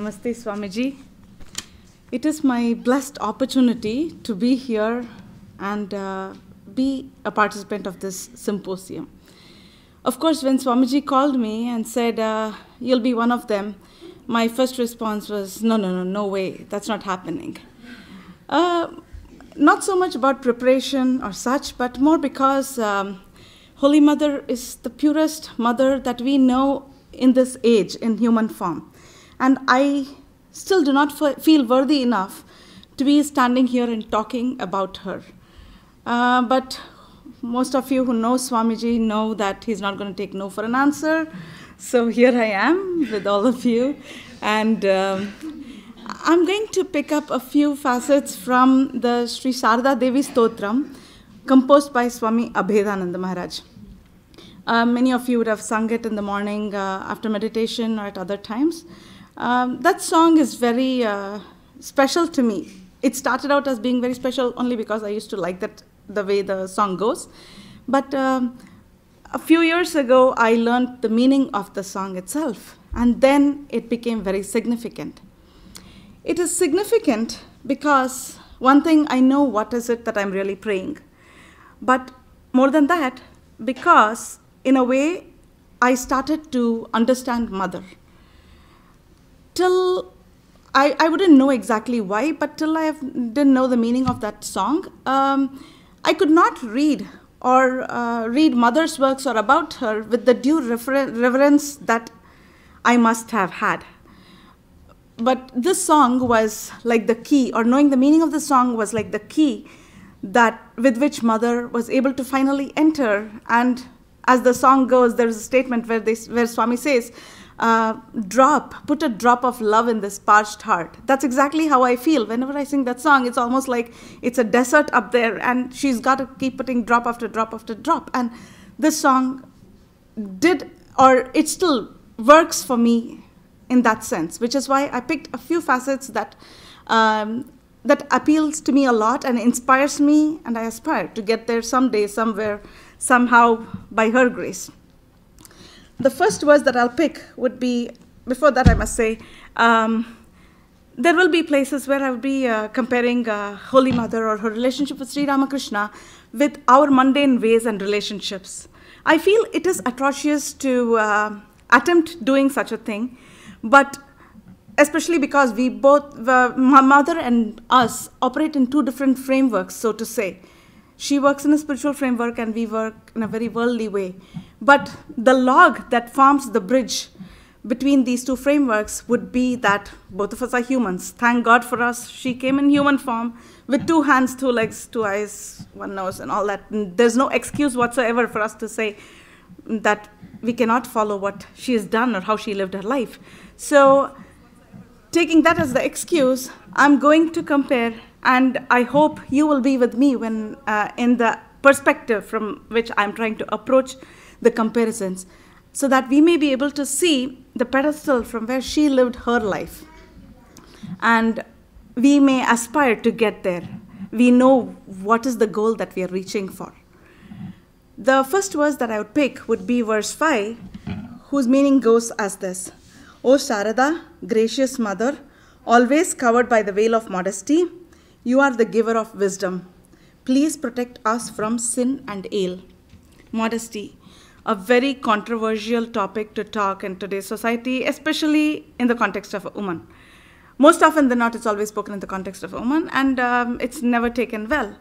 Namaste, Swamiji. It is my blessed opportunity to be here and be a participant of this symposium. Of course, when Swamiji called me and said, you'll be one of them, my first response was, no way, that's not happening. Not so much about preparation or such, but more because Holy Mother is the purest mother that we know in this age, in human form. And I still do not feel worthy enough to be standing here and talking about her. But most of you who know Swamiji know that he's not going to take no for an answer. So here I am with all of you. And I'm going to pick up a few facets from the Sri Sarada Devi Stotram, composed by Swami Abhedananda Maharaj. Many of you would have sung it in the morning after meditation or at other times. That song is very special to me. It started out as being very special only because I used to like that the way the song goes. But a few years ago, I learned the meaning of the song itself, and then it became very significant. It is significant because one thing, I know what is it that I'm really praying. But more than that, because in a way, I started to understand Mother. Till I wouldn't know exactly why, but till I didn't know the meaning of that song, I could not read or read Mother's works or about her with the due reverence that I must have had. But this song was like the key, or knowing the meaning of the song was like the key that with which Mother was able to finally enter. And as the song goes, there's a statement where Swami says, put a drop of love in this parched heart. That's exactly how I feel. Whenever I sing that song, it's almost like it's a desert up there, and she's got to keep putting drop after drop after drop. And this song it still works for me in that sense, which is why I picked a few facets that appeals to me a lot and inspires me, and I aspire to get there someday, somewhere, somehow, by her grace. The first verse that I'll pick would be, before that I must say, there will be places where I will be comparing Holy Mother or her relationship with Sri Ramakrishna with our mundane ways and relationships. I feel it is atrocious to attempt doing such a thing, but especially because we both, Mother and us, operate in two different frameworks, so to say. She works in a spiritual framework and we work in a very worldly way. But the log that forms the bridge between these two frameworks would be that both of us are humans. Thank God for us. She came in human form with 2 hands, 2 legs, 2 eyes, 1 nose, and all that. And there's no excuse whatsoever for us to say that we cannot follow what she has done or how she lived her life. So taking that as the excuse, I'm going to compare, and I hope you will be with me when in the perspective from which I'm trying to approach the comparisons, so that we may be able to see the pedestal from where she lived her life. And we may aspire to get there. We know what is the goal that we are reaching for. The first verse that I would pick would be verse 5, whose meaning goes as this. O Sarada, gracious Mother, always covered by the veil of modesty, you are the giver of wisdom. Please protect us from sin and ill. Modesty, a very controversial topic to talk in today's society, especially in the context of a woman. Most often than not, it's always spoken in the context of a woman, and it's never taken well.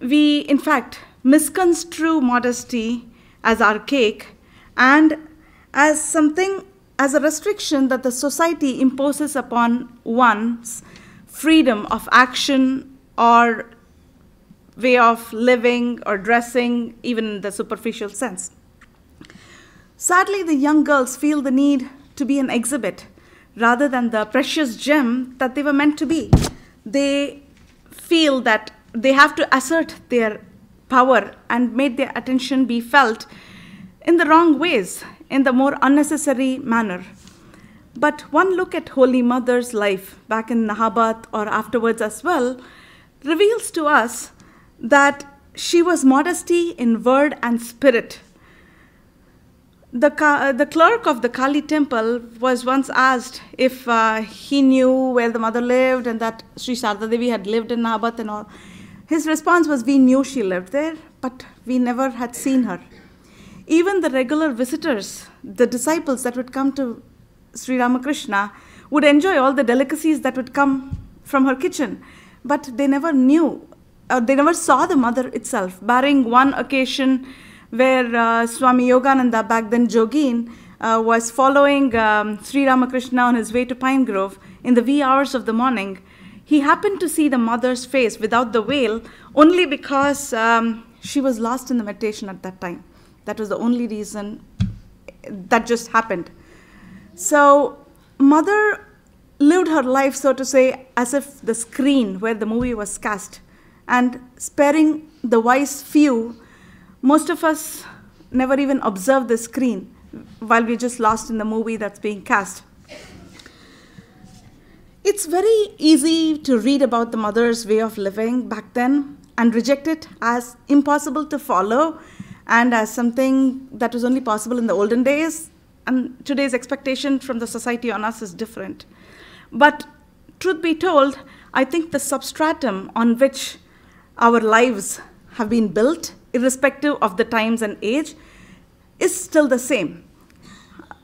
We, in fact, misconstrue modesty as archaic and as something, as a restriction that the society imposes upon one's freedom of action or way of living or dressing, even in the superficial sense. Sadly, the young girls feel the need to be an exhibit rather than the precious gem that they were meant to be. They feel that they have to assert their power and make their attention be felt in the wrong ways, in the more unnecessary manner. But one look at Holy Mother's life back in Nahabat or afterwards as well reveals to us that she was modesty in word and spirit. The clerk of the Kali temple was once asked if he knew where the mother lived and that Sri Sarada Devi had lived in Nabat and all. His response was, we knew she lived there, but we never had seen her. Even the regular visitors, the disciples that would come to Sri Ramakrishna, would enjoy all the delicacies that would come from her kitchen, but they never knew, they never saw the mother itself, barring one occasion where Swami Yogananda, back then Jogin, was following Sri Ramakrishna on his way to Pine Grove in the wee hours of the morning. He happened to see the mother's face without the veil only because she was lost in the meditation at that time. That was the only reason that just happened. So mother lived her life, so to say, as if the screen where the movie was cast, and sparing the wise few, most of us never even observe the screen while we're just lost in the movie that's being cast. It's very easy to read about the mother's way of living back then and reject it as impossible to follow and as something that was only possible in the olden days. And today's expectation from the society on us is different. But truth be told, I think the substratum on which our lives have been built, irrespective of the times and age, is still the same.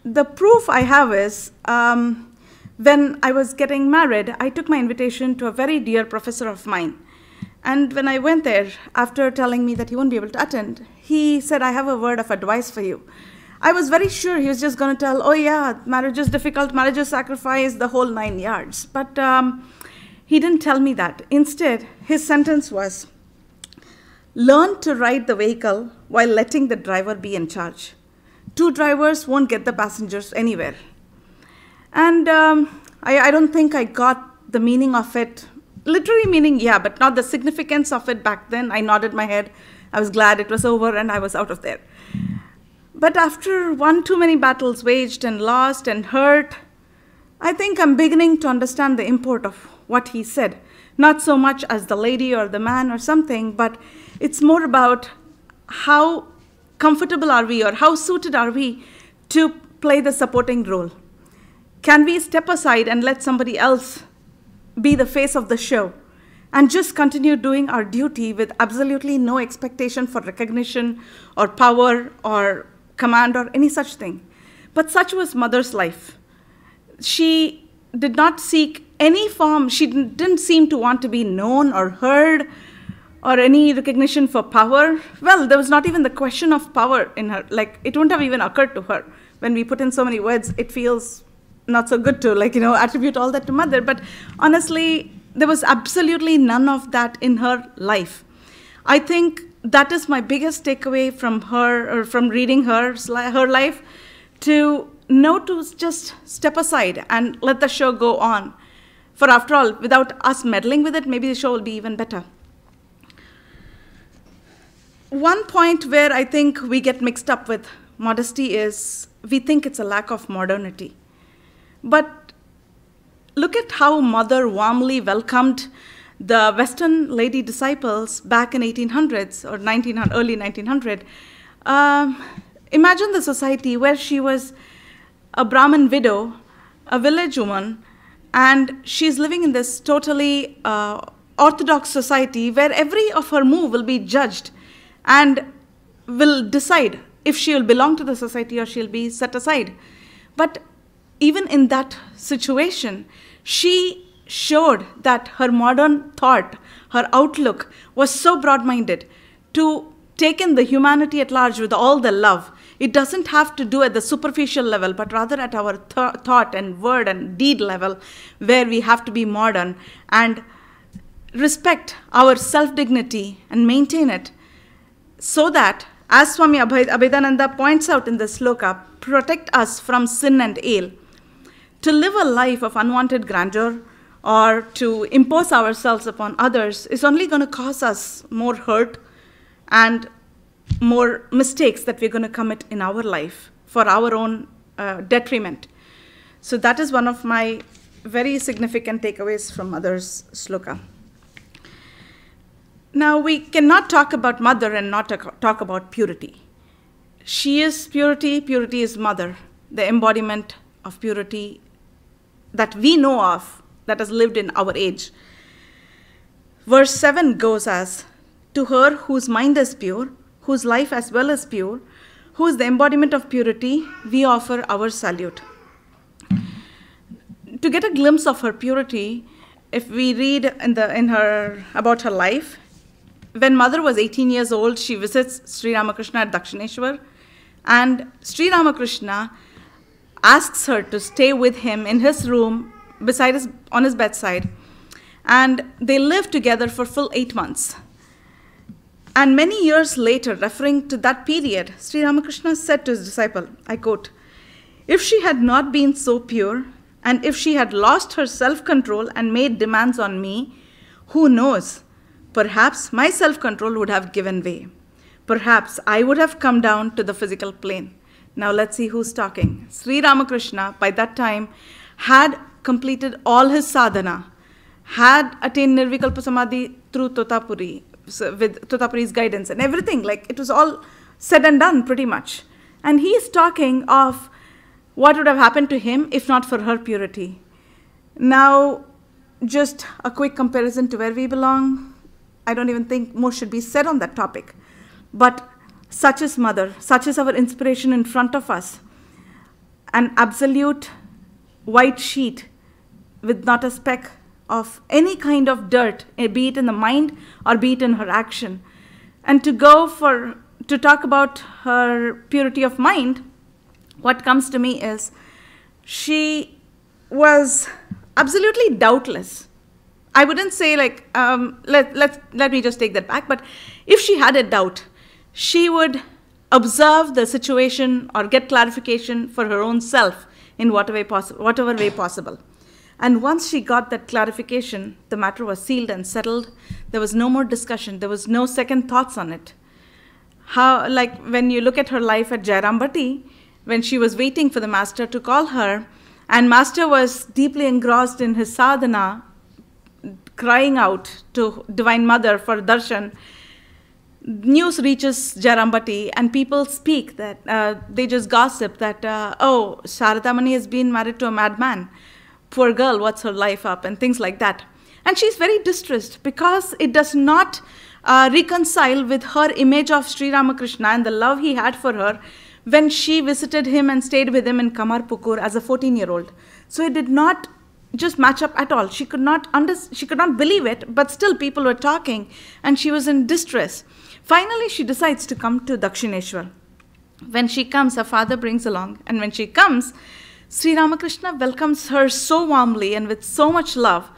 The proof I have is, when I was getting married, I took my invitation to a very dear professor of mine. And when I went there, after telling me that he won't be able to attend, he said, I have a word of advice for you. I was very sure he was just going to tell, oh yeah, marriage is difficult, marriage is sacrifice, the whole 9 yards. But he didn't tell me that. Instead, his sentence was, learn to ride the vehicle while letting the driver be in charge. 2 drivers won't get the passengers anywhere. And I don't think I got the meaning of it. Literally meaning, yeah, but not the significance of it back then. I nodded my head. I was glad it was over and I was out of there. But after one too many battles waged and lost and hurt, I think I'm beginning to understand the import of what he said. Not so much as the lady or the man or something, but it's more about how comfortable are we or how suited are we to play the supporting role. Can we step aside and let somebody else be the face of the show and just continue doing our duty with absolutely no expectation for recognition or power or command or any such thing? But such was mother's life. She did not seek any form. She didn't seem to want to be known or heard or any recognition for power. Well, there was not even the question of power in her. Like, it wouldn't have even occurred to her. When we put in so many words, it feels not so good to, attribute all that to mother. But honestly, there was absolutely none of that in her life. I think that is my biggest takeaway from her, or from reading her life, to know to just step aside and let the show go on. For after all, without us meddling with it, maybe the show will be even better. One point where I think we get mixed up with modesty is we think it's a lack of modernity. But look at how mother warmly welcomed the Western lady disciples back in 1800s or early 1900. Imagine the society where she was a Brahmin widow, a village woman, and she's living in this totally orthodox society where every of her move will be judged and will decide if she will belong to the society or she'll be set aside. But even in that situation, she showed that her modern thought, her outlook was so broad-minded to take in the humanity at large with all the love. It doesn't have to do at the superficial level, but rather at our thought and word and deed level, where we have to be modern and respect our self-dignity and maintain it, so that, as Swami Abhedananda points out in the sloka, protect us from sin and ill. To live a life of unwanted grandeur or to impose ourselves upon others is only going to cause us more hurt and more mistakes that we're going to commit in our life for our own detriment. So that is one of my very significant takeaways from Mother's sloka. Now, we cannot talk about Mother and not talk about purity. She is purity, purity is mother, the embodiment of purity that we know of, that has lived in our age. Verse 7 goes as, to her whose mind is pure, whose life as well is pure, who is the embodiment of purity, we offer our salute. To get a glimpse of her purity, if we read about her life, when mother was 18 years old, she visits Sri Ramakrishna at Dakshineshwar, and Sri Ramakrishna asks her to stay with him in his room on his bedside, and they lived together for full 8 months. And many years later, referring to that period, Sri Ramakrishna said to his disciple, I quote, if she had not been so pure, and if she had lost her self-control and made demands on me, who knows, perhaps my self-control would have given way. Perhaps I would have come down to the physical plane. Now let's see who's talking. Sri Ramakrishna, by that time, had completed all his sadhana, had attained Nirvikalpa Samadhi through Totapuri, with Totapuri's guidance and everything. Like, it was all said and done pretty much. And he's talking of what would have happened to him if not for her purity. Now, just a quick comparison to where we belong. I don't even think more should be said on that topic. But such is mother, such is our inspiration in front of us. An absolute white sheet with not a speck of any kind of dirt, be it in the mind or be it in her action. And to talk about her purity of mind, what comes to me is she was absolutely doubtless. I wouldn't say like, let me just take that back, but if she had a doubt, she would observe the situation or get clarification for her own self in whatever way possible. And once she got that clarification, the matter was sealed and settled. There was no more discussion. There was no second thoughts on it. How, like when you look at her life at Jairambati, when she was waiting for the master to call her, and master was deeply engrossed in his sadhana, crying out to Divine Mother for darshan, news reaches Jairambati, and people speak that, they just gossip that, oh, Sarada Mani has been married to a madman. Poor girl, what's her life up? And things like that. And she's very distressed because it does not reconcile with her image of Sri Ramakrishna and the love he had for her when she visited him and stayed with him in Kamarpukur as a 14-year-old. So it did not just match up at all. She could not believe it, but still people were talking, and she was in distress. Finally, she decides to come to Dakshineshwar. When she comes, her father brings along, and when she comes, Sri Ramakrishna welcomes her so warmly and with so much love.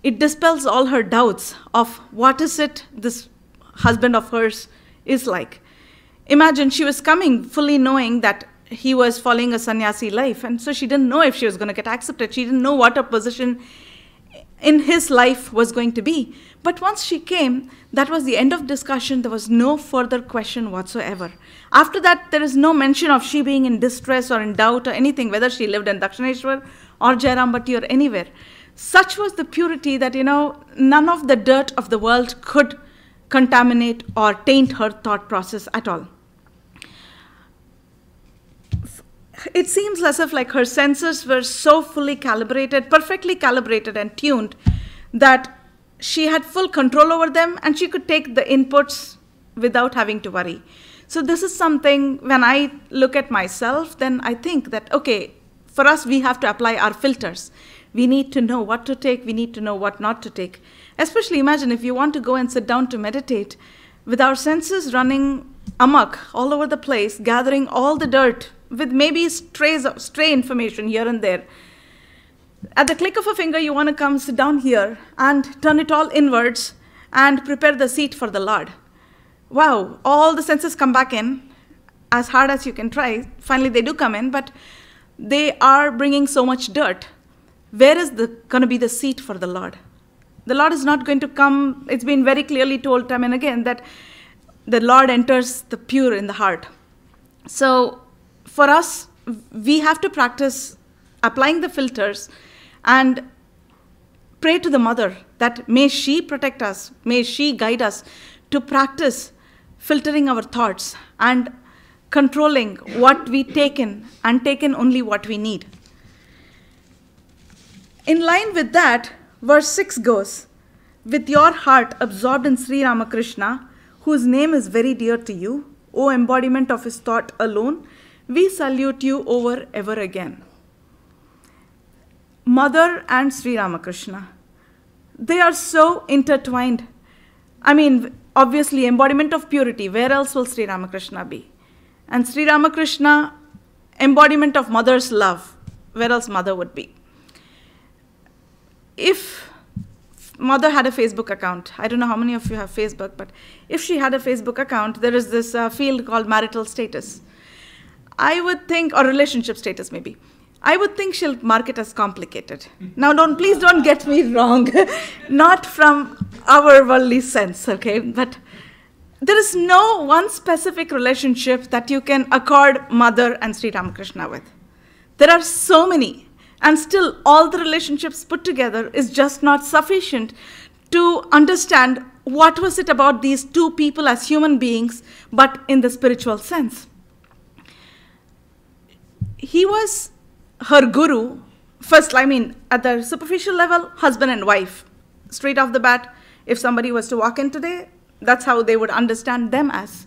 It dispels all her doubts of what is it this husband of hers is like. Imagine she was coming fully knowing that he was following a sannyasi life, and so she didn't know if she was going to get accepted. She didn't know what her position in his life was going to be. But once she came, that was the end of discussion. There was no further question whatsoever. After that, there is no mention of she being in distress or in doubt or anything, whether she lived in Dakshineshwar or Jairambati or anywhere. Such was the purity that, none of the dirt of the world could contaminate or taint her thought process at all. It seems as if like her senses were so fully calibrated, perfectly calibrated and tuned, that she had full control over them and she could take the inputs without having to worry. So this is something, when I look at myself, then I think that, okay, for us, we have to apply our filters. We need to know what to take. We need to know what not to take. Especially imagine if you want to go and sit down to meditate with our senses running amok all over the place, gathering all the dirt with maybe stray information here and there. At the click of a finger, you want to come sit down here and turn it all inwards and prepare the seat for the Lord. Wow, all the senses come back in, as hard as you can try. Finally, they do come in, but they are bringing so much dirt. Where is going to be the seat for the Lord? The Lord is not going to come. It's been very clearly told time and again that the Lord enters the pure in the heart. So for us, we have to practice applying the filters and pray to the Mother that may she protect us, may she guide us to practice filtering our thoughts and controlling what we take in and take in only what we need. In line with that, verse 6 goes, with your heart absorbed in Sri Ramakrishna, whose name is very dear to you, O embodiment of his thought alone, we salute you over ever again. Mother and Sri Ramakrishna, they are so intertwined. I mean, obviously, embodiment of purity, where else will Sri Ramakrishna be? And Sri Ramakrishna, embodiment of mother's love, where else mother would be? If mother had a Facebook account, I don't know how many of you have Facebook, but if she had a Facebook account, there is this field called marital status. I would think, or relationship status maybe. I would think she'll mark it as complicated. Now, please don't get me wrong. Not from our worldly sense, okay? But there is no one specific relationship that you can accord mother and Sri Ramakrishna with. There are so many. And still, all the relationships put together is just not sufficient to understand what was it about these two people as human beings, but in the spiritual sense. He was her guru, first, I mean, at the superficial level, husband and wife. Straight off the bat, if somebody was to walk in today, that's how they would understand them as.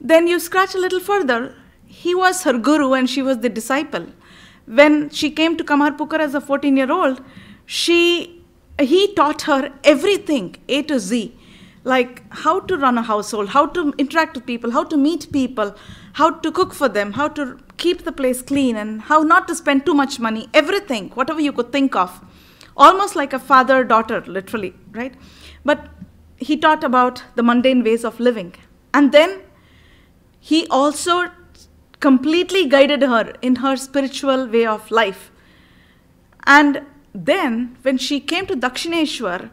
Then you scratch a little further, he was her guru and she was the disciple. When she came to Kamarpukar as a 14-year-old, he taught her everything, A to Z, like how to run a household, how to interact with people, how to meet people, how to cook for them, how to keep the place clean, and how not to spend too much money, everything, whatever you could think of. Almost like a father-daughter, literally, right? But he taught about the mundane ways of living. And then he also completely guided her in her spiritual way of life. And then, when she came to Dakshineshwar,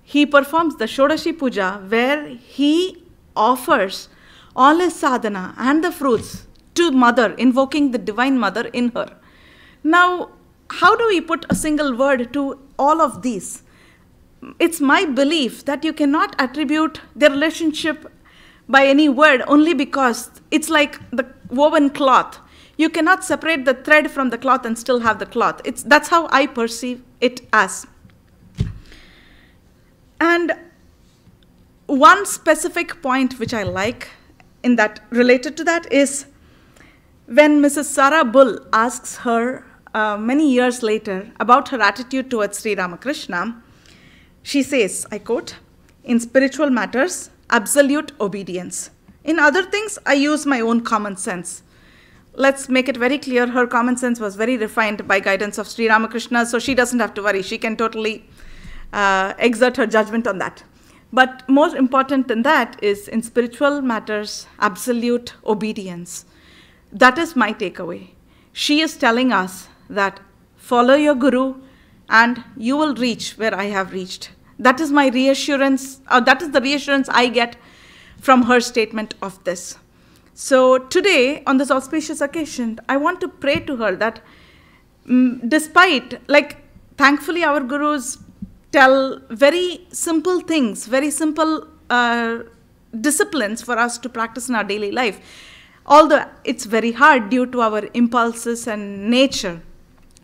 he performs the Shodashi Puja, where he offers all his sadhana and the fruits to mother, invoking the divine mother in her. Now, how do we put a single word to all of these? It's my belief that you cannot attribute their relationship by any word only because it's like the woven cloth. You cannot separate the thread from the cloth and still have the cloth. That's how I perceive it as. And one specific point which I like in that, related to that, is when Mrs. Sarah Bull asks her many years later about her attitude towards Sri Ramakrishna, she says, I quote, "In spiritual matters, absolute obedience. In other things, I use my own common sense." Let's make it very clear, her common sense was very refined by guidance of Sri Ramakrishna, so she doesn't have to worry. She can totally exert her judgment on that. But more important than that is, in spiritual matters, absolute obedience. That is my takeaway. She is telling us that follow your guru and you will reach where I have reached. That is my reassurance, that is the reassurance I get from her statement of this. So today, on this auspicious occasion, I want to pray to her that despite, thankfully our gurus tell very simple things, very simple disciplines for us to practice in our daily life. Although it's very hard due to our impulses and nature.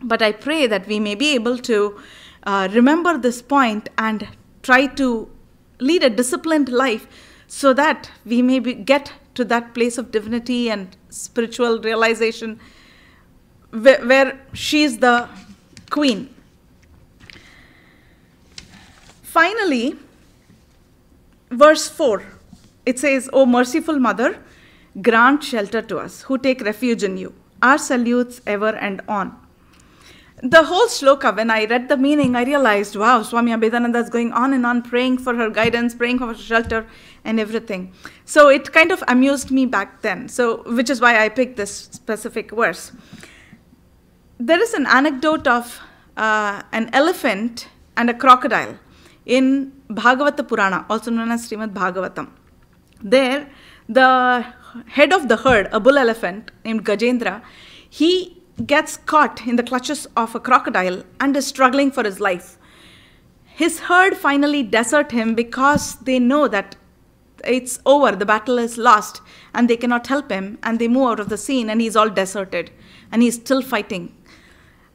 But I pray that we may be able to remember this point and try to lead a disciplined life so that we may get to that place of divinity and spiritual realization where she is the queen. Finally, verse 4, it says, "O merciful mother, grant shelter to us who take refuge in you. Our salutes ever and on." The whole shloka, when I read the meaning, I realized, wow, Swami Abhedananda is going on and on, praying for her guidance, praying for her shelter and everything. So it kind of amused me back then, which is why I picked this specific verse. There is an anecdote of an elephant and a crocodile in Bhagavata Purana, also known as Srimad Bhagavatam. There, the head of the herd, a bull elephant named Gajendra, he gets caught in the clutches of a crocodile and is struggling for his life. His herd finally desert him because they know that it's over, the battle is lost, and they cannot help him, and they move out of the scene, and he's all deserted, and he's still fighting.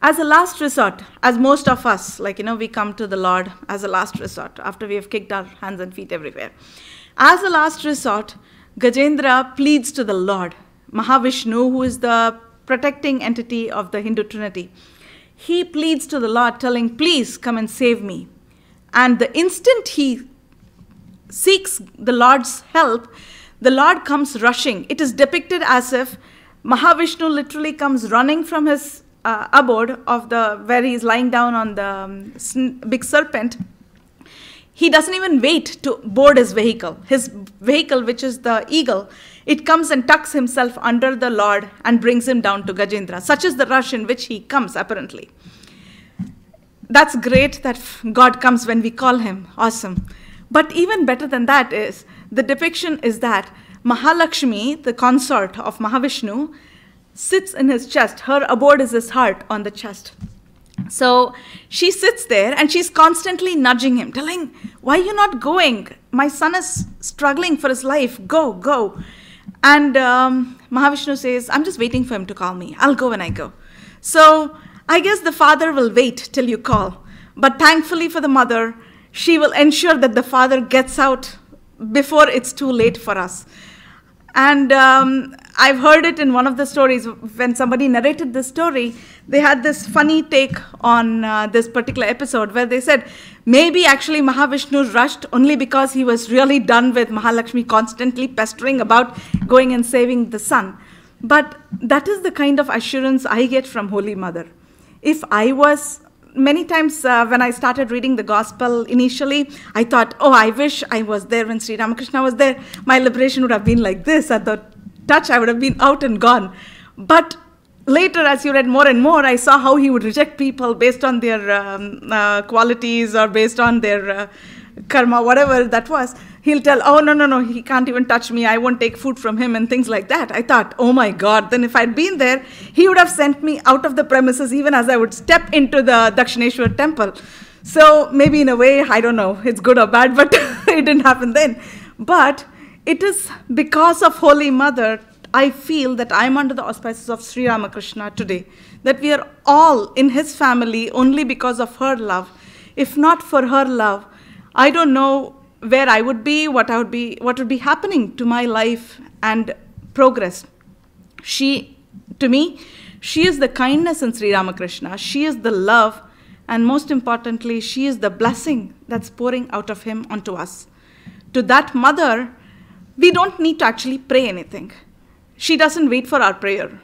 As a last resort, as most of us, we come to the Lord as a last resort after we have kicked our hands and feet everywhere. As a last resort, Gajendra pleads to the Lord, Mahavishnu, who is the protecting entity of the Hindu Trinity. He pleads to the Lord, telling, please come and save me. And the instant he seeks the Lord's help, the Lord comes rushing. It is depicted as if Mahavishnu literally comes running from his abode of where he is lying down on the big serpent. He doesn't even wait to board his vehicle. His vehicle, which is the eagle, it comes and tucks himself under the Lord and brings him down to Gajendra. Such is the rush in which he comes, apparently. That's great that God comes when we call him. Awesome. But even better than that is, the depiction is that Mahalakshmi, the consort of Mahavishnu, sits in his chest. Her abode is his heart on the chest. So she sits there and she's constantly nudging him, telling, why are you not going? My son is struggling for his life. Go, go. And Mahavishnu says, I'm just waiting for him to call me. I'll go when I go. So I guess the father will wait till you call. But thankfully for the mother, she will ensure that the father gets out before it's too late for us. And I've heard it in one of the stories. When somebody narrated this story, they had this funny take on this particular episode where they said, maybe actually Mahavishnu rushed only because he was really done with Mahalakshmi constantly pestering about going and saving the son. But that is the kind of assurance I get from Holy Mother. If I was, many times when I started reading the gospel initially, I thought, oh, I wish I was there when Sri Ramakrishna was there. My liberation would have been like this. At the touch, I would have been out and gone. But later, as you read more and more, I saw how he would reject people based on their qualities or based on their karma, whatever that was. He'll tell, oh, no, he can't even touch me. I won't take food from him and things like that. I thought, oh my God, then if I'd been there, he would have sent me out of the premises even as I would step into the Dakshineshwar temple. So maybe in a way, I don't know, it's good or bad, but it didn't happen then. But it is because of Holy Mother, I feel that I'm under the auspices of Sri Ramakrishna today, that we are all in his family only because of her love. If not for her love, I don't know where I would be, what would be happening to my life and progress. To me, she is the kindness in Sri Ramakrishna. She is the love, and most importantly, she is the blessing that's pouring out of him onto us. To that mother, we don't need to actually pray anything. She doesn't wait for our prayer.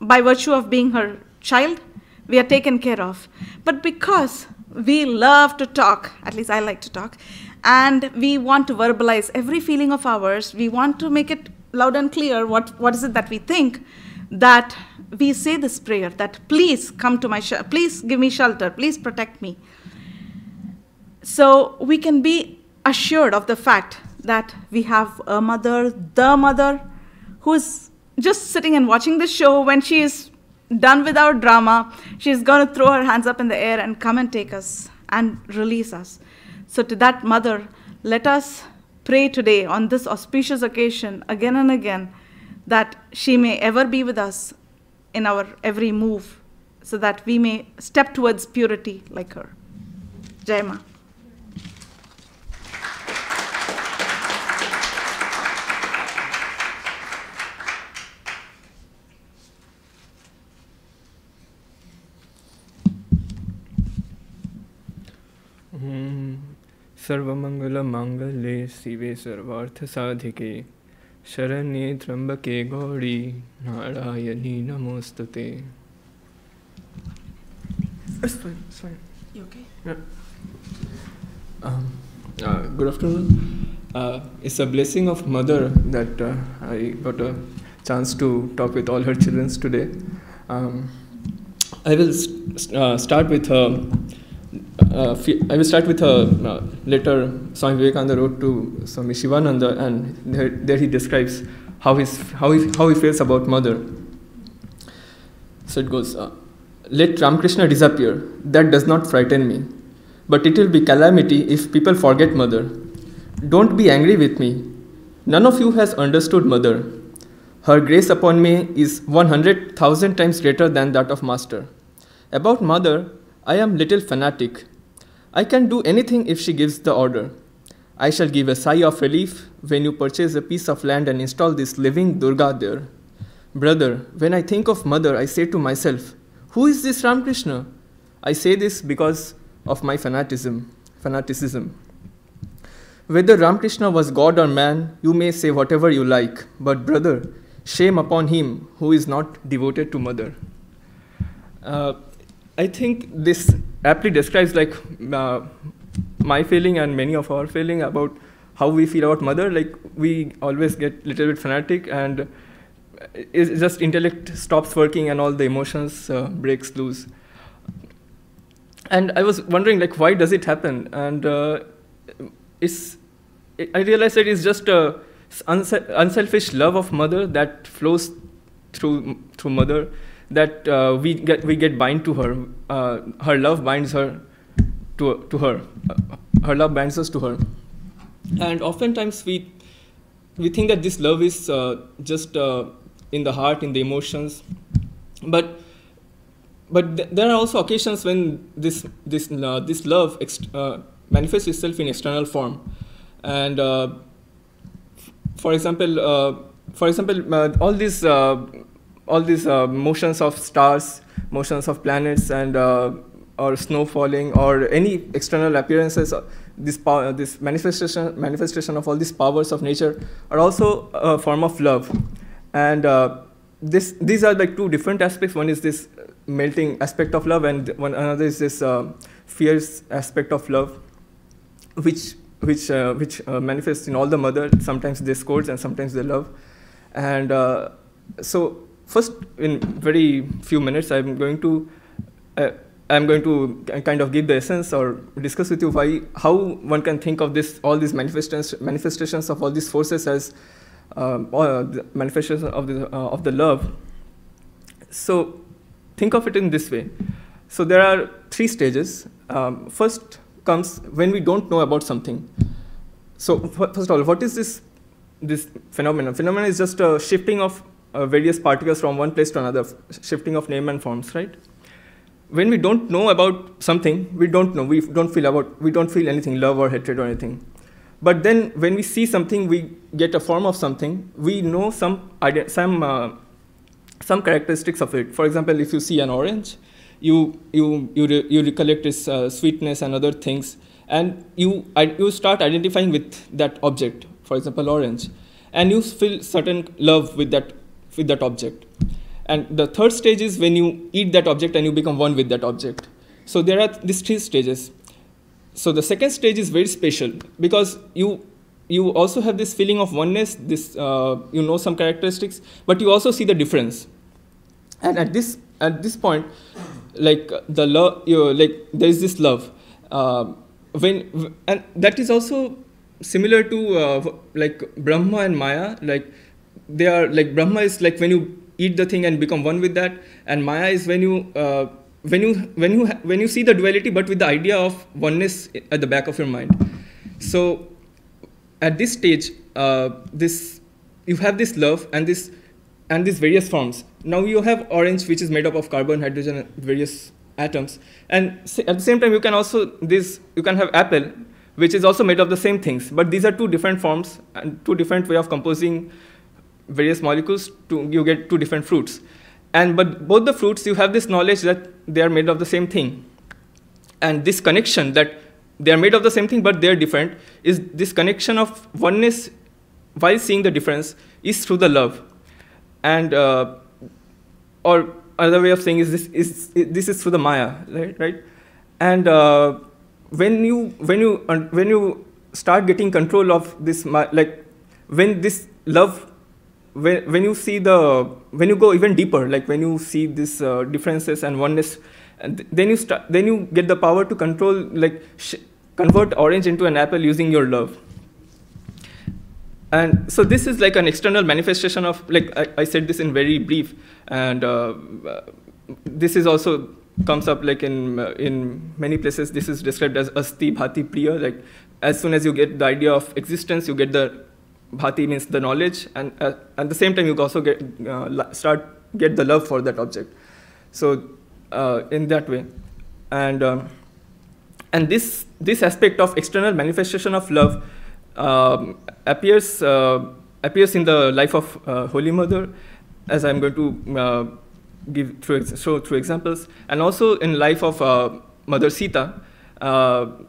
By virtue of being her child, we are taken care of. But because we love to talk, at least I like to talk, and we want to verbalize every feeling of ours, we want to make it loud and clear what is it that we think, that we say this prayer, that please come to my shelter, please give me shelter, please protect me. So we can be assured of the fact that we have a mother, the mother, who is just sitting and watching the show. When she is done with our drama, she's going to throw her hands up in the air and come and take us and release us. So to that mother, let us pray today on this auspicious occasion again and again that she may ever be with us in our every move so that we may step towards purity like her. Jai Ma. सर्वमंगल मंगले शिवे सर्वार्थ साधिके शरण्ये त्र्यंबके गौरी नारायणी नमोस्तुते. It's fine. You okay? Yeah. Good afternoon. It's a blessing of Mother that I got a chance to talk with all her children today. I will start with a letter Swami Vivekananda wrote to Swami Shivananda, and there he describes how he feels about Mother. So it goes, let Ramakrishna disappear. That does not frighten me. But it will be calamity if people forget Mother. Don't be angry with me. None of you has understood Mother. Her grace upon me is 100,000 times greater than that of Master. About Mother, I am little fanatic. I can do anything if she gives the order. I shall give a sigh of relief when you purchase a piece of land and install this living Durga there. Brother, when I think of Mother, I say to myself, who is this Ramakrishna? I say this because of my fanaticism. Whether Ramakrishna was God or man, you may say whatever you like, but brother, shame upon him who is not devoted to Mother. I think this aptly describes like my feeling and many of our feeling about how we feel about Mother. Like we always get a little bit fanatic, and it's just intellect stops working and all the emotions breaks loose. And I was wondering, like, why does it happen? And I realized that it's just a unselfish love of Mother that flows through Mother, that we get bind to her. Her love binds her to her. Her love binds us to her. And oftentimes we think that this love is just in the heart, in the emotions, but there are also occasions when this love manifests itself in external form. And for example, all these motions of stars, motions of planets, and or snow falling, or any external appearances, this manifestation of all these powers of nature are also a form of love. And these are like two different aspects. One is this melting aspect of love, and another is this fierce aspect of love, which manifests in all the Mother. Sometimes they scourge and sometimes they love. And so first, in very few minutes, I'm going to kind of give the essence or discuss with you how one can think of all these manifestations of all these forces as the manifestations of the love. So think of it in this way. So there are 3 stages. First comes when we don't know about something. So first of all, what is this phenomenon? Phenomenon is just a shifting of various particles from one place to another, shifting of name and forms, right? When we don't know about something, we don't know. We don't feel anything, love or hatred or anything. But then when we see something, we get a form of something. We know some characteristics of it. For example, if you see an orange, you recollect its sweetness and other things, and you start identifying with that object. For example, orange, and you feel certain love with that object. And the third stage is when you eat that object and you become one with that object. So there are these 3 stages. So the second stage is very special because you also have this feeling of oneness. This you know some characteristics, but you also see the difference. And at this point, like the love, there is this love. And that is also similar to like Brahma and Maya. Like they are like Brahma is like when you eat the thing and become one with that, and Maya is when you see the duality, but with the idea of oneness at the back of your mind. So at this stage, you have this love and these various forms. Now you have orange, which is made up of carbon, hydrogen, and various atoms. And at the same time, you can have apple, which is also made of the same things. But these are 2 different forms and 2 different way of composing various molecules. You get 2 different fruits. But both the fruits, you have this knowledge that they are made of the same thing. And this connection that they are made of the same thing, but they are different, is this connection of oneness while seeing the difference is through the love. And or another way of saying is this is through the Maya, right? And when you start getting control of this, like when this love, when you go even deeper, like when you see these differences and oneness, and then you get the power to control, like convert orange into an apple using your love. And so this is like an external manifestation of, like I said this in very brief, and this is also comes up like in many places. This is described as asti bhati priya. Like as soon as you get the idea of existence, you get the bhati means the knowledge, and at the same time you also get the love for that object. So in that way, and this aspect of external manifestation of love appears in the life of Holy Mother, as I'm going to show through examples, and also in life of Mother Sita.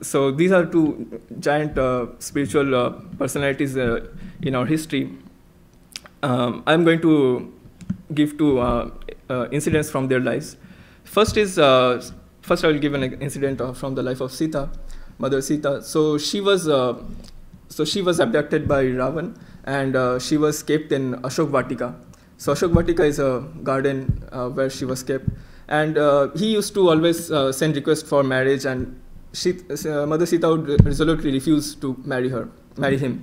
So these are two giant spiritual personalities in our history. I'm going to give two incidents from their lives. First I will give an incident from the life of Sita, Mother Sita. So she was abducted by Ravan, and she was kept in Ashok Vatika. So Ashok Vatika is a garden where she was kept, and he used to always send requests for marriage, and Mother Sita would resolutely refuse to marry him.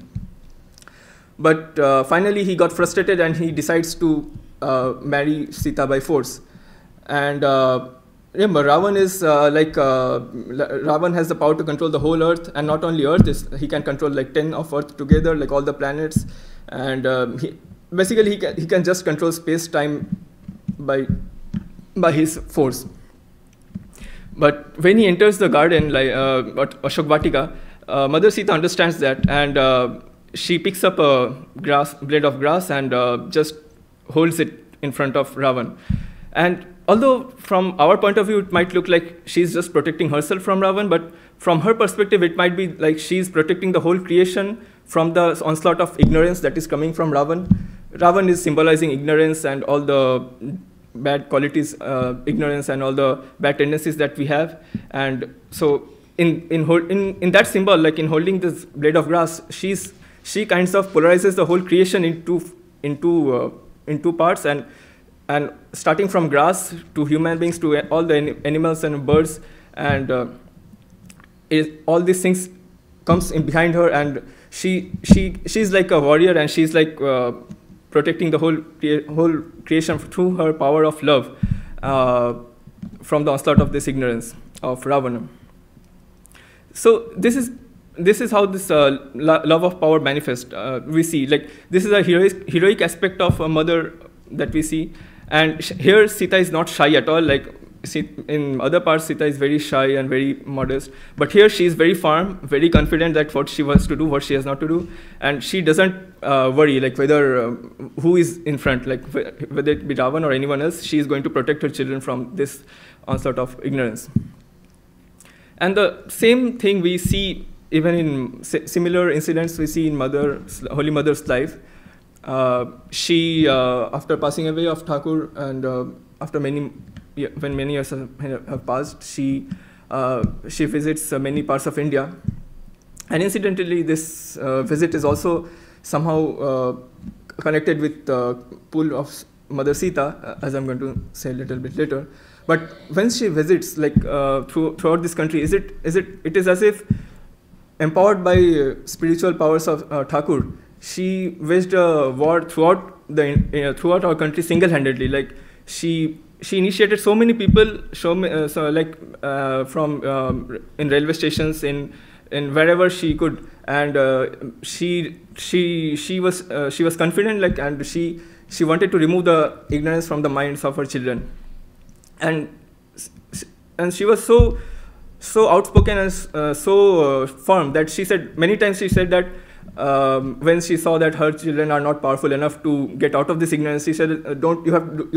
But finally he got frustrated and he decides to marry Sita by force. And remember, Ravan is Ravan has the power to control the whole earth, and not only earth, he can control like 10 of earth together, like all the planets, and he can just control space-time by his force. But when he enters the garden, like Ashok Vatika, Mother Sita understands that, and she picks up a blade of grass and just holds it in front of Ravan. And although from our point of view it might look like she's just protecting herself from Ravan, but from her perspective it might be like she's protecting the whole creation from the onslaught of ignorance that is coming from Ravan. Ravan is symbolizing ignorance and all the bad qualities, ignorance and all the bad tendencies that we have. And so in that symbol, like in holding this blade of grass, she kinds of polarizes the whole creation into parts, and starting from grass to human beings to all the animals and birds, and all these things comes in behind her, and she's like a warrior, and she's like protecting the whole creation through her power of love from the onslaught of this ignorance of Ravana. So this is how this love of power manifests. We see like this is a heroic aspect of a mother that we see, and here Sita is not shy at all. Like in other parts, Sita is very shy and very modest, but here she is very firm, very confident that what she wants to do, what she has not to do, and she doesn't worry like whether who is in front, like whether it be Ravan or anyone else. She is going to protect her children from this onslaught of ignorance. And the same thing we see even in similar incidents we see in Holy Mother's life. She, after passing away of Thakur, and after when many years have passed, she visits many parts of India. And incidentally, this visit is also somehow connected with the pool of Mother Sita, as I'm going to say a little bit later. But when she visits, like throughout this country, it is as if empowered by spiritual powers of Thakur, she waged a war throughout our country single-handedly. Like she initiated so many people, from in railway stations, in wherever she could, and she was confident, like, and she wanted to remove the ignorance from the minds of her children, and she was so outspoken and so firm that she said many times. She said that when she saw that her children are not powerful enough to get out of this ignorance, she said, you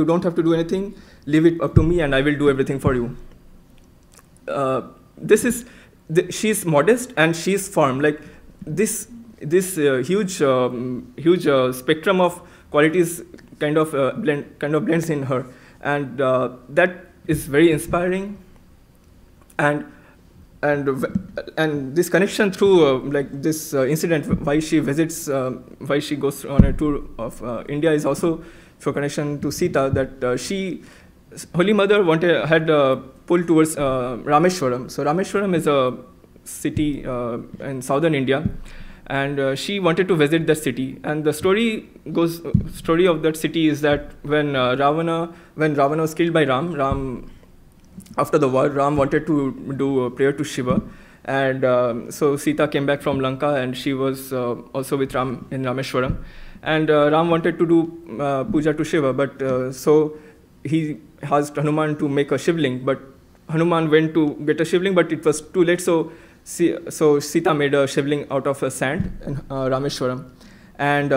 don't have to do anything. Leave it up to me, and I will do everything for you. She's modest and she's firm. Like this huge spectrum of qualities kind of blends in her, and that is very inspiring. And this connection through like this incident, why she visits, why she goes on a tour of India, is also through connection to Sita, that Holy Mother had pulled towards Rameshwaram. So Rameshwaram is a city in southern India, and she wanted to visit that city. And the story of that city is that when Ravana was killed by Ram, after the war, Ram wanted to do a prayer to Shiva, And so Sita came back from Lanka, and she was also with Ram in Rameshwaram. And Ram wanted to do puja to Shiva, but so he asked Hanuman to make a shivling, but Hanuman went to get a shivling, but it was too late, so Sita made a shivling out of sand in Rameshwaram. And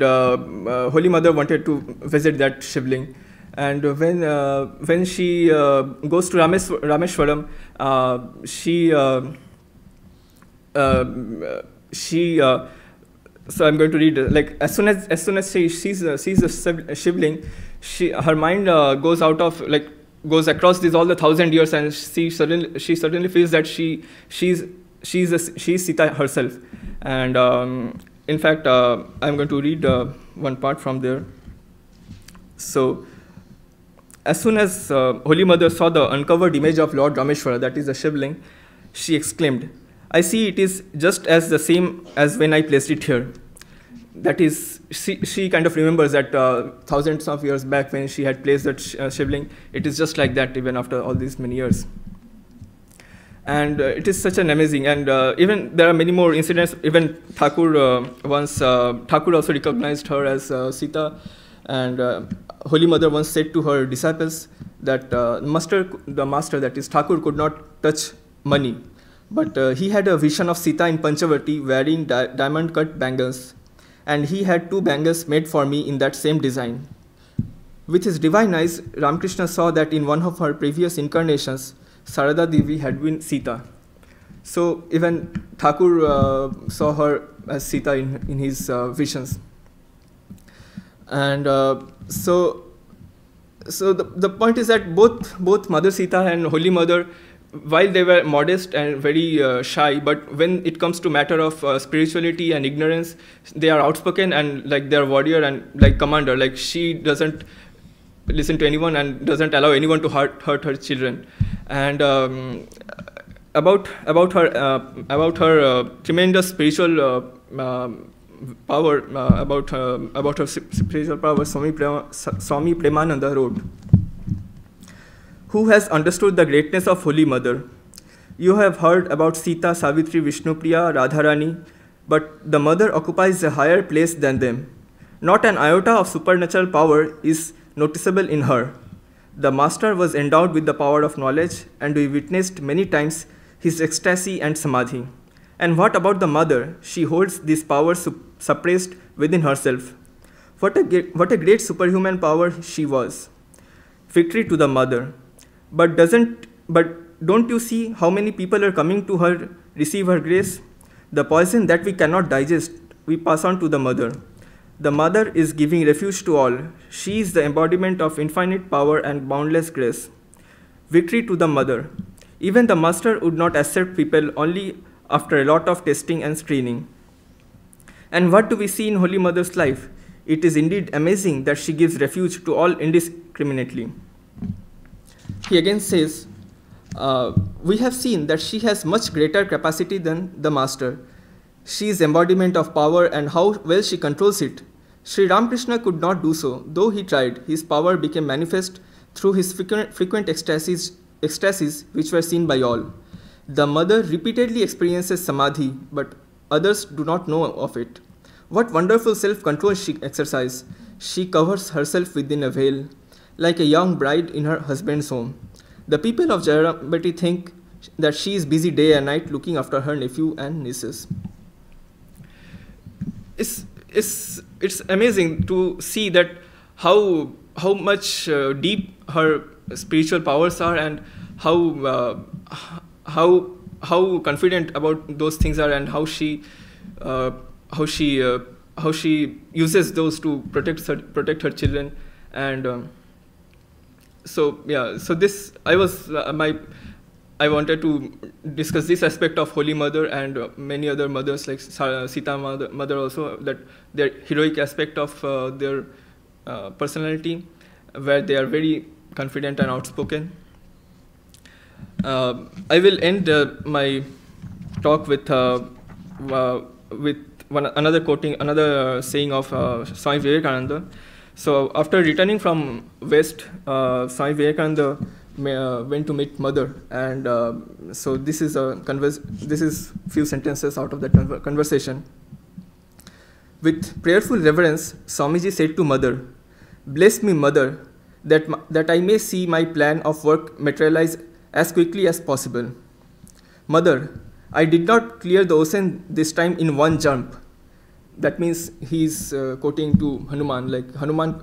Holy Mother wanted to visit that shivling. And when she goes to Rameshwaram, so I'm going to read. Like as soon as she sees the shivling, her mind goes across all the 1,000 years, and she suddenly feels that she's Sita herself. And in fact, I'm going to read one part from there. So, as soon as Holy Mother saw the uncovered image of Lord Rameshwara, that is the shivling, she exclaimed, "I see it is just as the same as when I placed it here." That is, she kind of remembers that thousands of years back when she had placed that shivling, it is just like that even after all these many years. And it is such an amazing, and even there are many more incidents. Even Thakur Thakur also recognized her as Sita, and Holy Mother once said to her disciples that the master, that is Thakur, could not touch money, but he had a vision of Sita in Panchavati wearing diamond-cut bangles, and he had 2 bangles made for me in that same design. With his divine eyes, Ramakrishna saw that in one of her previous incarnations, Sarada Devi had been Sita. So even Thakur saw her as Sita in his visions. And so the point is that both Mother Sita and Holy Mother, while they were modest and very shy, but when it comes to matter of spirituality and ignorance, they are outspoken and like they're warrior and like commander. Like she doesn't listen to anyone and doesn't allow anyone to hurt her children. And about her tremendous spiritual power, about her spiritual power, Swami Premananda wrote, "Who has understood the greatness of Holy Mother? You have heard about Sita, Savitri, Vishnupriya, Radharani, but the Mother occupies a higher place than them. Not an iota of supernatural power is noticeable in her. The Master was endowed with the power of knowledge, and we witnessed many times his ecstasy and samadhi. And what about the Mother? She holds this power suppressed within herself. What a great superhuman power she was. Victory to the Mother. But don't you see how many people are coming to her, receive her grace? The poison that we cannot digest, we pass on to the Mother. The Mother is giving refuge to all. She is the embodiment of infinite power and boundless grace. Victory to the Mother. Even the Master would not accept people only after a lot of testing and screening. And what do we see in Holy Mother's life? It is indeed amazing that she gives refuge to all indiscriminately." He again says, "We have seen that she has much greater capacity than the Master. She is embodiment of power, and how well she controls it. Sri Ramakrishna could not do so. Though he tried, his power became manifest through his frequent ecstasies which were seen by all. The Mother repeatedly experiences samadhi, but others do not know of it. What wonderful self-control she exercises. She covers herself within a veil, like a young bride in her husband's home. The people of Jayaramati think that she is busy day and night looking after her nephew and nieces." It's amazing to see that how much deep her spiritual powers are, and how confident about those things are, and how she uses those to protect her children. And so this I wanted to discuss this aspect of Holy Mother and many other mothers like Sita mother also, that their heroic aspect of their personality, where they are very confident and outspoken. I will end my talk with another saying of Swami Vivekananda. So after returning from West, Swami Vivekananda went to meet mother, and so this is few sentences out of that conversation. With prayerful reverence, Swamiji said to mother, "Bless me, mother, that I may see my plan of work materialize as quickly as possible. Mother, I did not clear the ocean this time in one jump." That means he's quoting to Hanuman, like Hanuman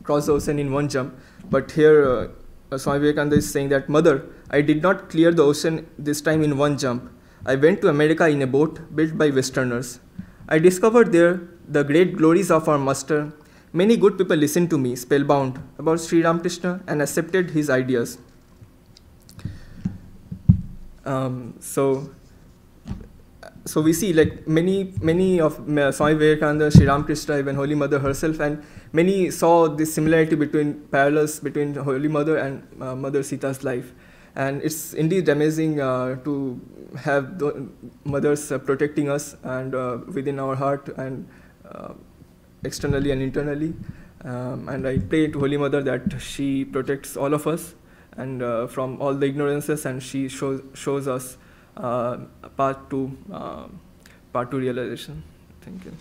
crossed the ocean in one jump. But here Swami Vivekananda is saying that, "Mother, I did not clear the ocean this time in one jump. I went to America in a boat built by Westerners. I discovered there the great glories of our master. Many good people listened to me, spellbound, about Sri Ramakrishna and accepted his ideas." So we see like many of Swami Vivekananda, Sri Ramakrishna, even Holy Mother herself, and many saw this similarity parallels between Holy Mother and Mother Sita's life. And it's indeed amazing to have the mothers protecting us and within our heart and externally and internally. And I pray to Holy Mother that she protects all of us and from all the ignorances, and she shows us path to realization. Thank you.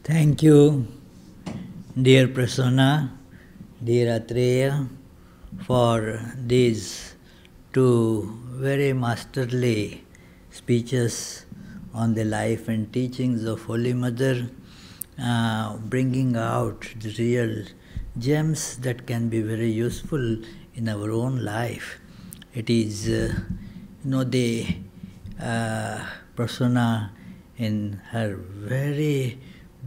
Thank you, dear Prasanna, dear Atreya, for these two very masterly speeches on the life and teachings of Holy Mother, bringing out the real gems that can be very useful in our own life. It is, the Prasanna in her very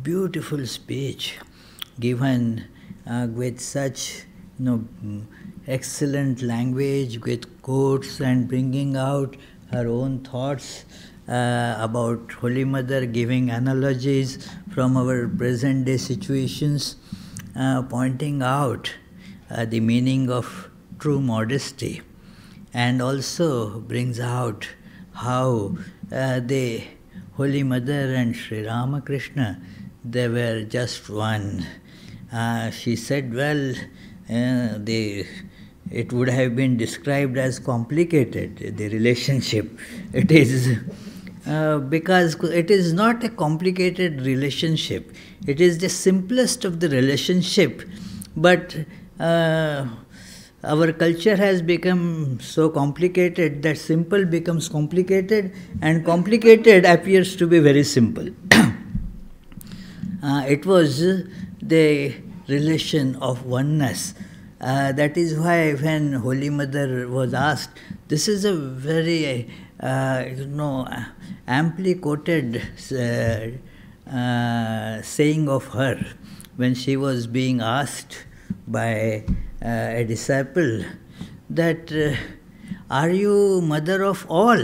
beautiful speech given with such excellent language, with quotes, and bringing out her own thoughts about Holy Mother, giving analogies from our present day situations, pointing out the meaning of true modesty, and also brings out how the Holy Mother and Sri Ramakrishna, they were just one. She said, well, it would have been described as complicated, the relationship. It is because it is not a complicated relationship. It is the simplest of the relationship. But our culture has become so complicated that simple becomes complicated and complicated appears to be very simple. It was the relation of oneness. That is why when Holy Mother was asked, this is a very, amply quoted saying of her when she was being asked by a disciple that, are you mother of all?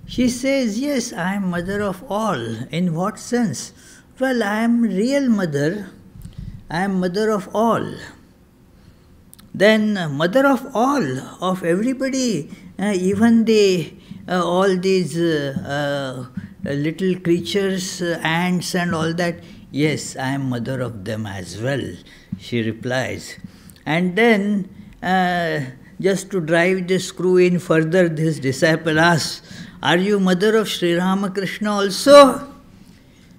She says, yes, I am mother of all. In what sense? Well, I am real mother. I am mother of all. Then mother of all, of everybody, even all these little creatures, ants and all that. Yes, I am mother of them as well, she replies. And then, just to drive the screw in further, this disciple asks, are you mother of Sri Ramakrishna also?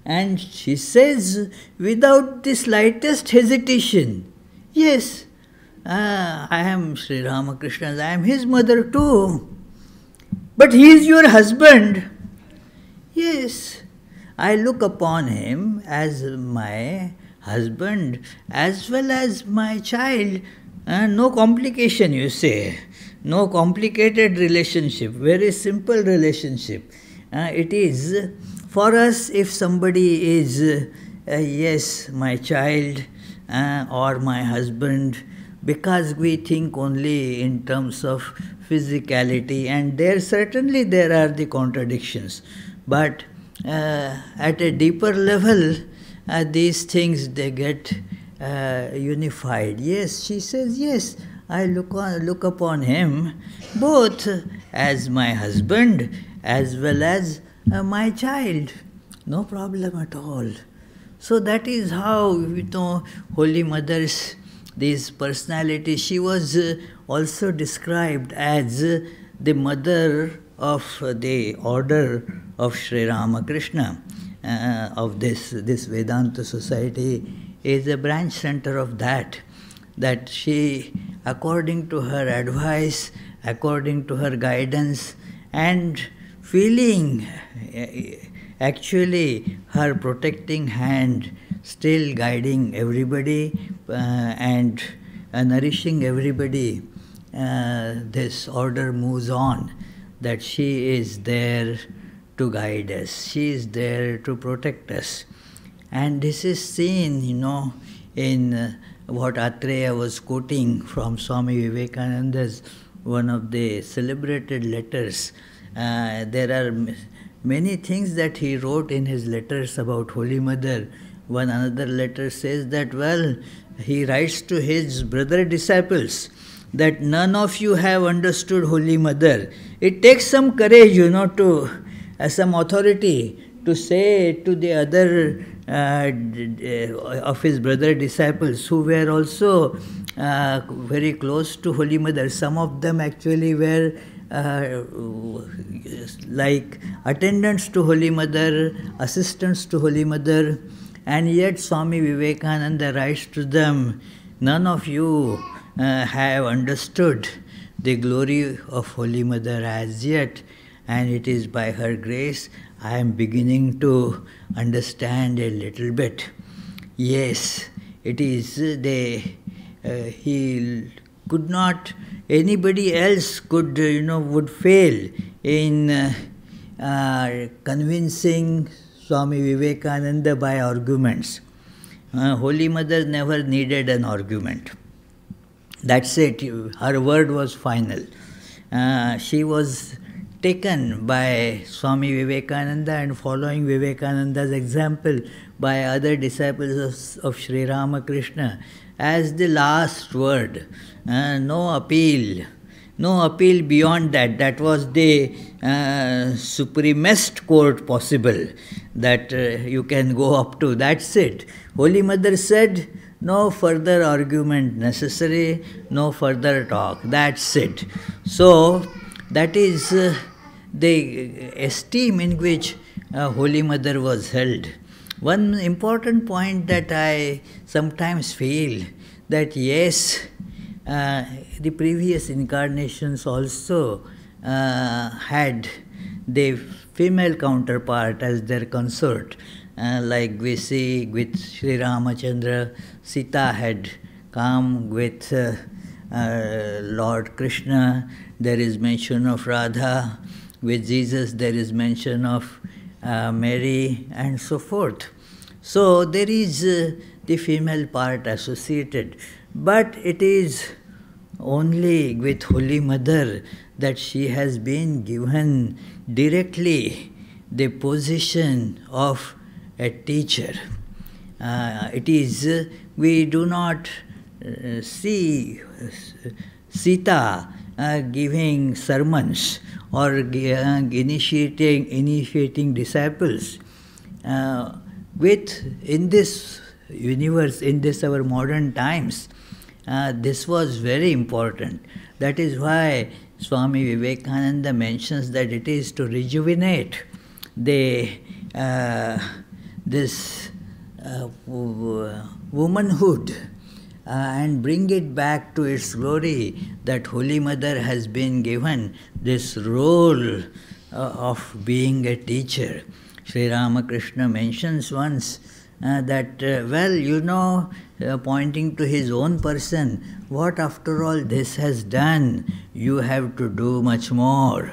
And she says, without the slightest hesitation, yes, I am Sri Ramakrishna's, I am his mother too. But he is your husband. Yes, I look upon him as my husband as well as my child. No complication, you say. No complicated relationship, very simple relationship. It is for us, if somebody is, yes, my child or my husband, because we think only in terms of physicality, and certainly there are the contradictions. But at a deeper level, these things, they get unified. Yes, she says, yes, I look upon him both as my husband as well as my child. No problem at all. So that is how, Holy Mother's this personality. She was also described as the mother of the order of Sri Ramakrishna, of this Vedanta society, is a branch center of that she, according to her advice, according to her guidance, and feeling actually her protecting hand, still guiding everybody and nourishing everybody, this order moves on, that she is there to guide us, she is there to protect us. And this is seen, in what Atreya was quoting from Swami Vivekananda's one of the celebrated letters. There are many things that he wrote in his letters about Holy Mother. One another letter says that, he writes to his brother disciples that none of you have understood Holy Mother. It takes some courage, to some authority to say to the other of his brother disciples who were also very close to Holy Mother. Some of them actually were like attendants to Holy Mother, assistants to Holy Mother, and yet Swami Vivekananda writes to them, none of you have understood the glory of Holy Mother as yet, and it is by her grace I am beginning to understand a little bit. Yes, it is he could not, anybody else could, would fail in convincing Swami Vivekananda by arguments. Holy Mother never needed an argument. That's it. Her word was final. She was taken by Swami Vivekananda and following Vivekananda's example by other disciples of Sri Ramakrishna as the last word. No appeal. No appeal beyond that. That was the supremest court possible that you can go up to. That's it. Holy Mother said, no further argument necessary, no further talk. That's it. So, that is the esteem in which Holy Mother was held. One important point that I sometimes feel that yes, the previous incarnations also had the female counterpart as their consort. Like we see with Sri Ramachandra, Sita had come with Lord Krishna. There is mention of Radha. With Jesus there is mention of Mary and so forth. So there is the female part associated. But it is only with Holy Mother that she has been given directly the position of a teacher. It is, we do not see Sita giving sermons or initiating disciples. In this universe, in this our modern times, this was very important. That is why Swami Vivekananda mentions that it is to rejuvenate this womanhood and bring it back to its glory, that Holy Mother has been given this role of being a teacher. Sri Ramakrishna mentions once that, pointing to his own person, what after all this has done, you have to do much more.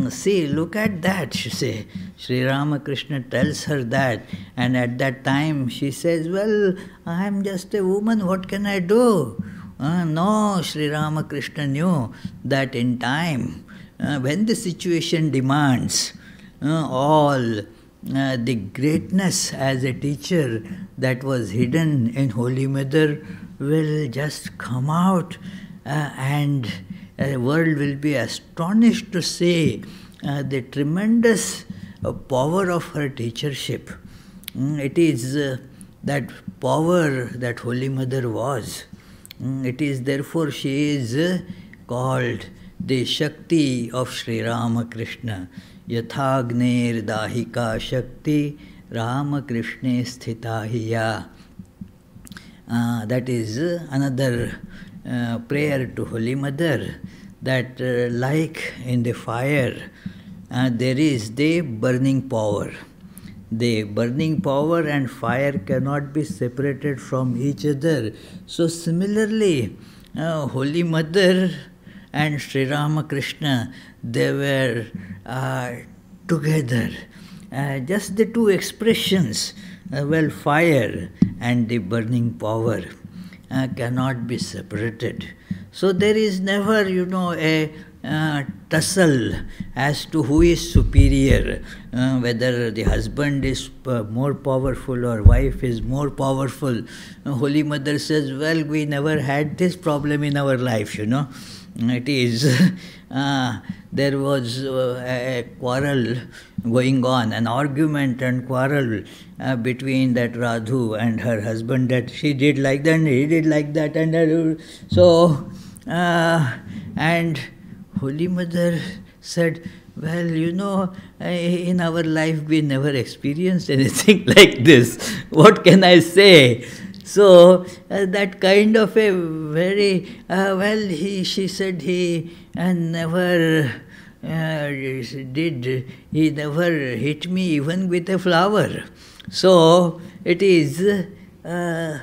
See, look at that, she say. Sri Ramakrishna tells her that, and at that time she says, well, I am just a woman, what can I do? No, Sri Ramakrishna knew that in time, when the situation demands, all the greatness as a teacher that was hidden in Holy Mother will just come out, and the world will be astonished to see the tremendous power of her teachership. It is that power that Holy Mother was. It is therefore she is called the Shakti of Sri Ramakrishna. Yathagner dahika Shakti Ramakrishne sthita hiya. That is another prayer to Holy Mother, that like in the fire, there is the burning power. The burning power and fire cannot be separated from each other. So similarly, Holy Mother and Sri Ramakrishna, they were together. Just the two expressions, fire and the burning power cannot be separated. So there is never, a tussle as to who is superior, whether the husband is more powerful or wife is more powerful. Holy Mother says, well, we never had this problem in our life, It is, there was a quarrel going on, an argument and quarrel between that Radhu and her husband, that she did like that and he did like that. And so, and Holy Mother said, well, in our life we never experienced anything like this. What can I say? So that kind of a very, she said he never he never hit me even with a flower. So it is a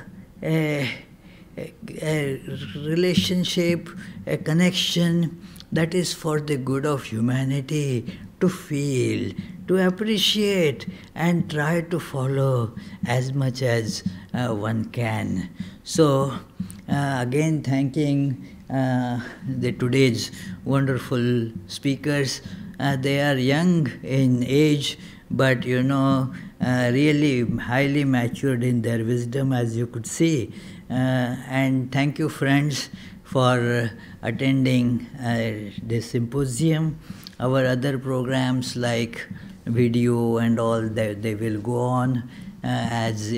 relationship, a connection that is for the good of humanity, to feel, to appreciate, and try to follow as much as one can. So again, thanking the today's wonderful speakers. They are young in age, but really highly matured in their wisdom, as you could see. And thank you, friends, for attending this symposium. Our other programs like video and all, they will go on as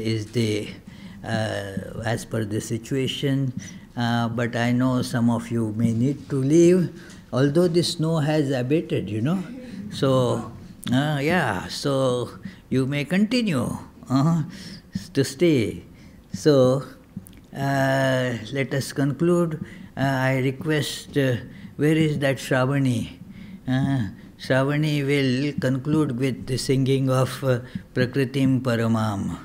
per the situation. But I know some of you may need to leave, although the snow has abated, So, so you may continue to stay. So, let us conclude. I request, where is that Shravani? Shravani will conclude with the singing of Prakritim Paramam.